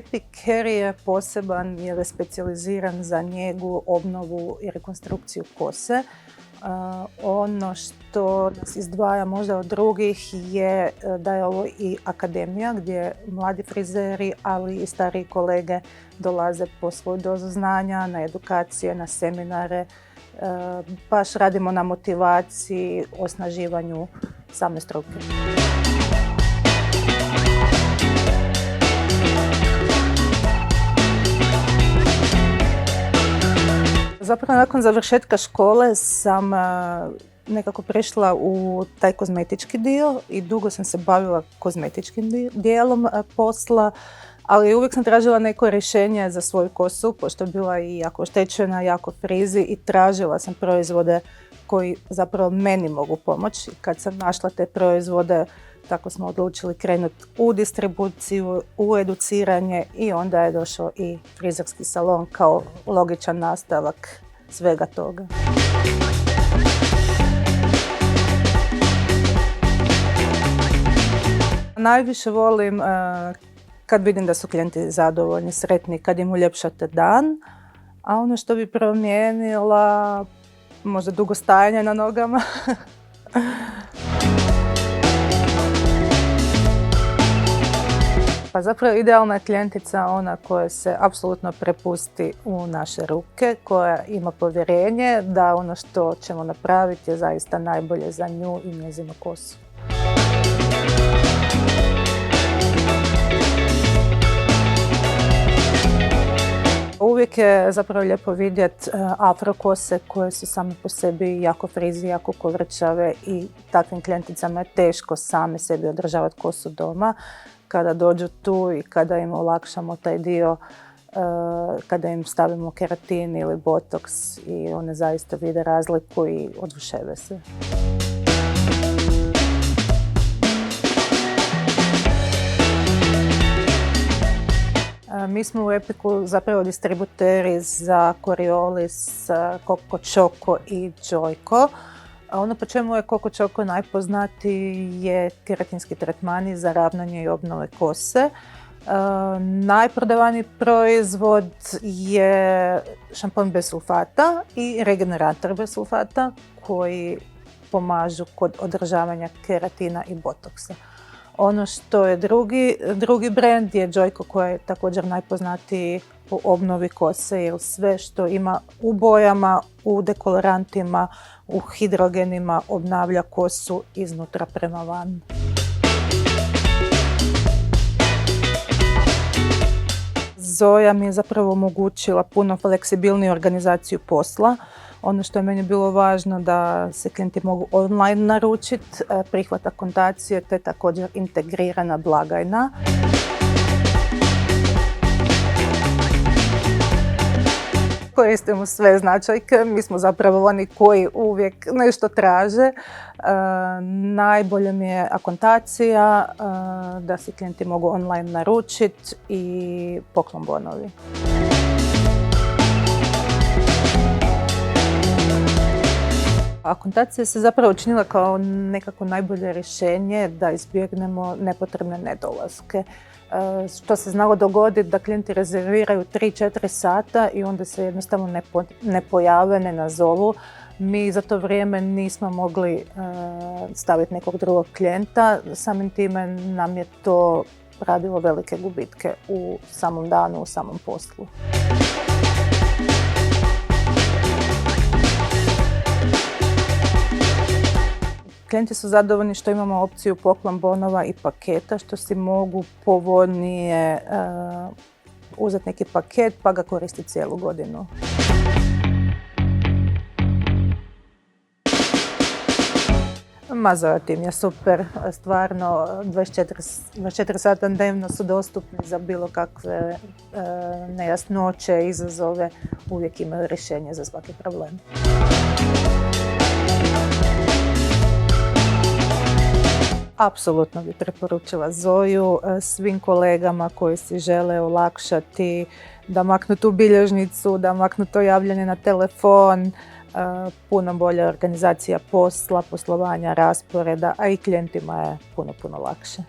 Epic Care je poseban jer je specijaliziran za njegu, obnovu i rekonstrukciju kose. Ono što nas izdvaja možda od drugih je da je ovo i akademija gdje mladi frizeri, ali i stariji kolege dolaze po svoju dozu znanja, na edukacije, na seminare. Baš radimo na motivaciji, osnaživanju same struke. Zapravo nakon završetka škole sam nekako prešla u taj kozmetički dio i dugo sam se bavila kozmetičkim dijelom posla, ali uvijek sam tražila neko rješenje za svoju kosu, pošto je bila i jako oštećena, jako frizi i tražila sam proizvode koji zapravo meni mogu pomoći. Kad sam našla te proizvode, tako smo odlučili krenuti u distribuciju, u educiranje i onda je došao i frizerski salon kao logičan nastavak svega toga. Najviše volim kad vidim da su klijenti zadovoljni, sretni, kad im uljepšate dan, a ono što bi promijenila, možda dugo stajanje na nogama. Pa zapravo idealna je klijentica ona koja se apsolutno prepusti u naše ruke, koja ima povjerenje da ono što ćemo napraviti je zaista najbolje za nju i njezinu kosu. Uvijek je zapravo lijepo vidjeti afro kose koje su same po sebi jako frizi, jako kovrčave i takvim klijenticama je teško same sebi održavati kosu doma. Kada dođu tu i kada im olakšamo taj dio, kada im stavimo keratin ili botoks i one zaista vide razliku i oduševe se. Mi smo u Epicu zapravo distributeri za Coriolis, Coco Choco i Joico. Ono po čemu je Coco Choco najpoznatiji je keratinski tretmani za ravnanje i obnove kose. Najprodavaniji proizvod je šampon bez sulfata i regenerator bez sulfata koji pomažu kod održavanja keratina i botoksa. Ono što je drugi brand je Joico koji je također najpoznatiji u obnovi kose jer sve što ima u bojama, u dekolorantima, u hidrogenima obnavlja kosu iznutra prema van. Zoja mi je zapravo omogućila puno fleksibilniju organizaciju posla. Ono što je meni bilo važno da se klijenti mogu online naručiti, prihvat akontacije te također integrirana blagajna. Koristimo sve značajke, mi smo zapravo oni koji uvijek nešto traže. Najbolje mi je akontacija, da si klijenti mogu online naručiti i poklon bonovi. Akontacija se zapravo učinila kao nekako najbolje rješenje da izbjegnemo nepotrebne nedolaske. Što se znalo dogoditi da klijenti rezerviraju 3-4 sata i onda se jednostavno ne pojave, ne nazovu. Mi za to vrijeme nismo mogli staviti nekog drugog klijenta, samim time nam je to radilo velike gubitke u samom danu, u samom poslu. Klijenti su zadovoljni što imamo opciju poklon bonova i paketa, što si mogu povoljnije uzeti neki paket pa ga koristiti cijelu godinu. Zoja tim je super, stvarno 24 sata dnevno su dostupni za bilo kakve nejasnoće, izazove, uvijek imaju rješenje za svaki problem. Apsolutno bih preporučila Zoju svim kolegama koji si žele olakšati, da maknu tu bilježnicu, da maknu to javljanje na telefon, puno bolja organizacija posla, poslovanja, rasporeda, a i klijentima je puno lakše.